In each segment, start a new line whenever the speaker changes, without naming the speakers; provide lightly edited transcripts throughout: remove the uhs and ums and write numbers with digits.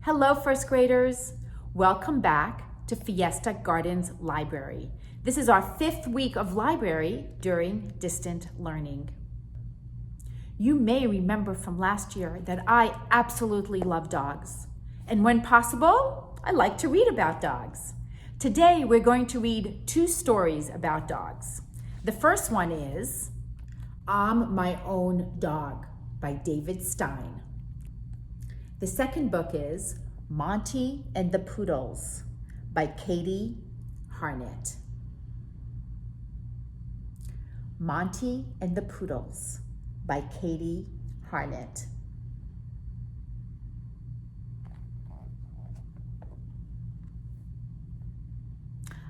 Hello, first graders. Welcome back to Fiesta Gardens Library. This is our 5th week of library during distant learning. You may remember from last year that I absolutely love dogs. And when possible, I like to read about dogs. Today, we're going to read 2 stories about dogs. The first one is I'm My Own Dog by David Stein. The second book is Monty and the Poodles by Harnett. Monty and the Poodles by Harnett.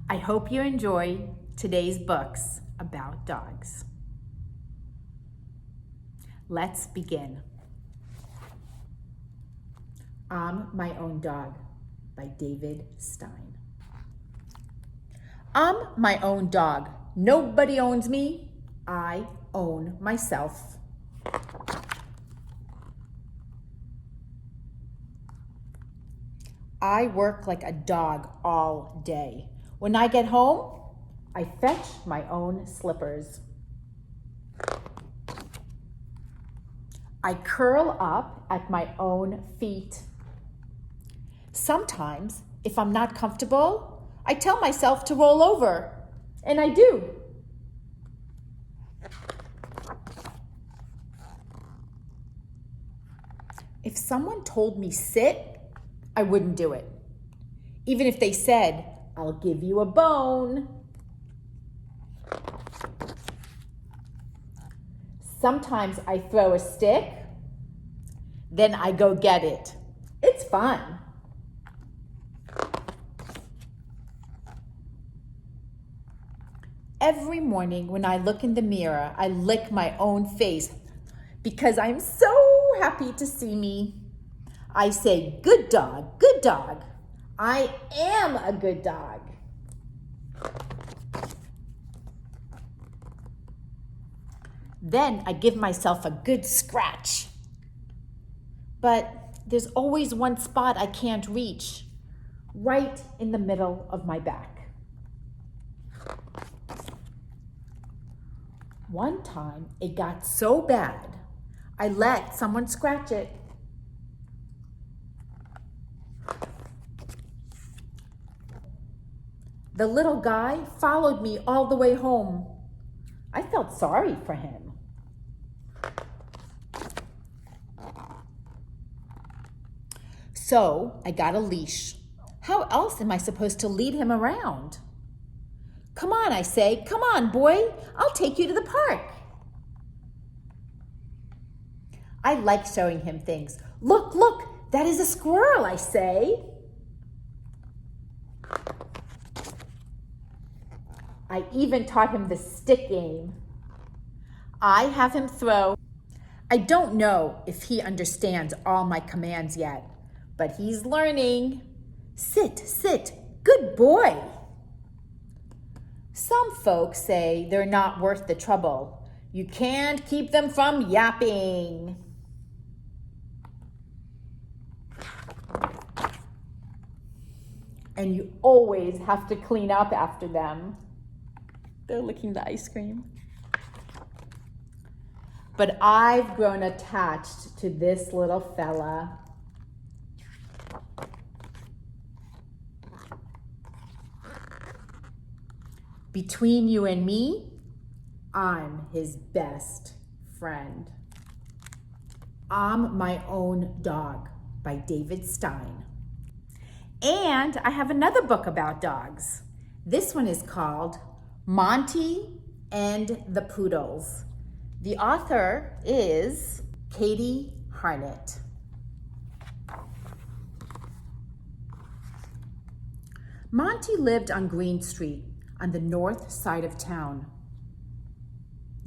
I hope you enjoy today's books about dogs. Let's begin. I'm My Own Dog by David Stein. I'm my own dog. Nobody owns me. I own myself. I work like a dog all day. When I get home, I fetch my own slippers. I curl up at my own feet. Sometimes, if I'm not comfortable, I tell myself to roll over, and I do. If someone told me sit, I wouldn't do it. Even if they said, I'll give you a bone. Sometimes I throw a stick, then I go get it. It's fun. Every morning when I look in the mirror, I lick my own face because I'm so happy to see me. I say, good dog, good dog. I am a good dog. Then I give myself a good scratch. But there's always one spot I can't reach, right in the middle of my back. One time, it got so bad, I let someone scratch it. The little guy followed me all the way home. I felt sorry for him. So I got a leash. How else am I supposed to lead him around? Come on, I say, come on, boy, I'll take you to the park. I like showing him things. Look, look, that is a squirrel, I say. I even taught him the stick game. I have him throw. I don't know if he understands all my commands yet, but he's learning. Sit, sit, good boy. Some folks say they're not worth the trouble. You can't keep them from yapping. And you always have to clean up after them. They're licking the ice cream. But I've grown attached to this little fella. Between you and me, I'm his best friend. I'm My Own Dog by David Stein. And I have another book about dogs. This one is called Monty and the Poodles. The author is Harnett. Monty lived on Green Street on the north side of town.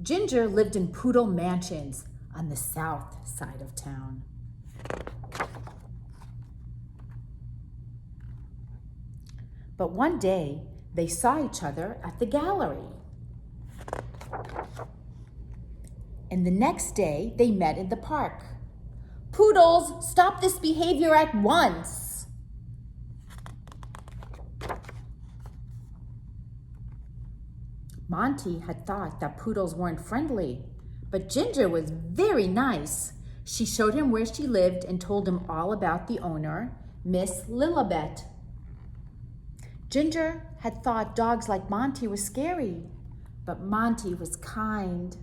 Ginger lived in Poodle mansions on the south side of town. But one day, they saw each other at the gallery. And the next day, they met in the park. Poodles, stop this behavior at once. Monty had thought that Poodles weren't friendly, but Ginger was very nice. She showed him where she lived and told him all about the owner, Miss Lilibet. Ginger had thought dogs like Monty were scary, but Monty was kind.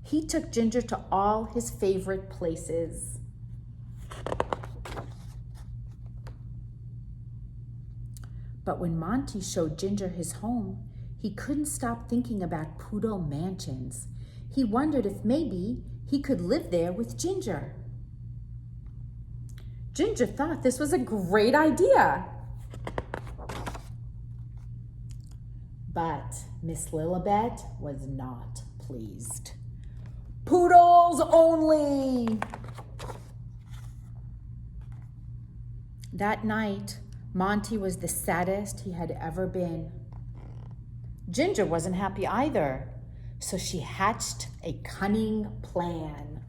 He took Ginger to all his favorite places. But when Monty showed Ginger his home, he couldn't stop thinking about Poodle mansions. He wondered if maybe he could live there with Ginger. Ginger thought this was a great idea. But Miss Lilibet was not pleased. Poodles only! That night, Monty was the saddest he had ever been. Ginger wasn't happy either, so she hatched a cunning plan.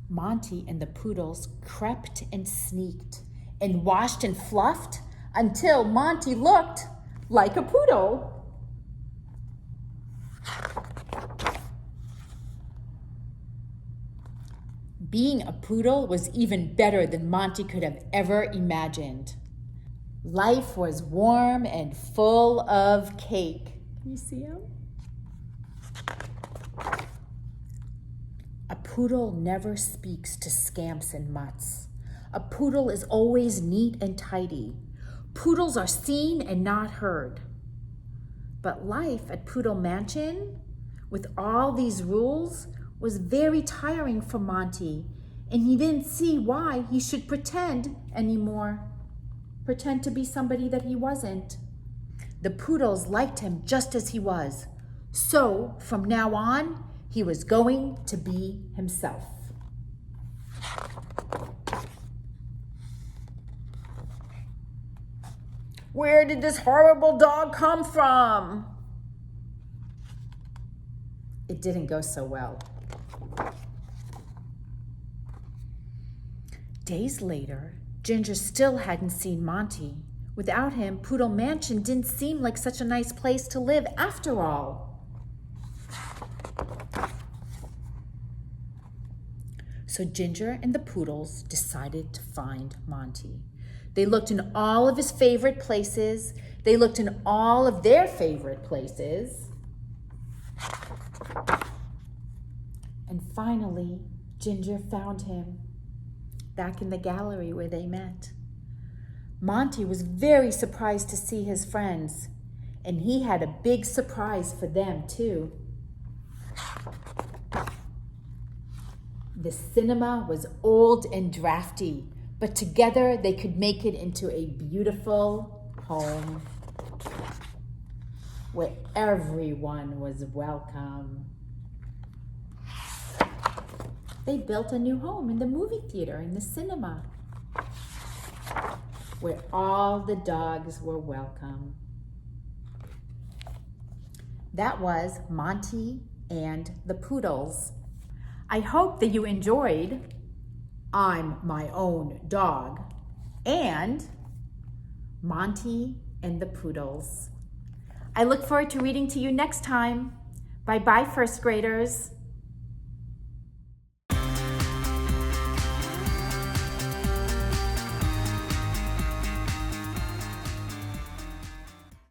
Monty and the Poodles crept and sneaked and washed and fluffed until Monty looked like a poodle. Being a poodle was even better than Monty could have ever imagined. Life was warm and full of cake. Can you see him? A poodle never speaks to scamps and mutts. A poodle is always neat and tidy. Poodles are seen and not heard. But life at Poodle Mansion, with all these rules, was very tiring for Monty, and he didn't see why he should pretend anymore. Pretend to be somebody that he wasn't. The Poodles liked him just as he was. So, from now on, he was going to be himself. Where did this horrible dog come from? It didn't go so well. Days later, Ginger still hadn't seen Monty. Without him, Poodle Mansion didn't seem like such a nice place to live after all. So Ginger and the Poodles decided to find Monty. They looked in all of his favorite places. They looked in all of their favorite places. And finally, Ginger found him back in the gallery where they met. Monty was very surprised to see his friends, and he had a big surprise for them too. The cinema was old and drafty, but together they could make it into a beautiful home where everyone was welcome. They built a new home in the movie theater, in the cinema, where all the dogs were welcome. That was Monty and the Poodles. I hope that you enjoyed I'm My Own Dog and Monty and the Poodles. I look forward to reading to you next time. Bye-bye, first graders.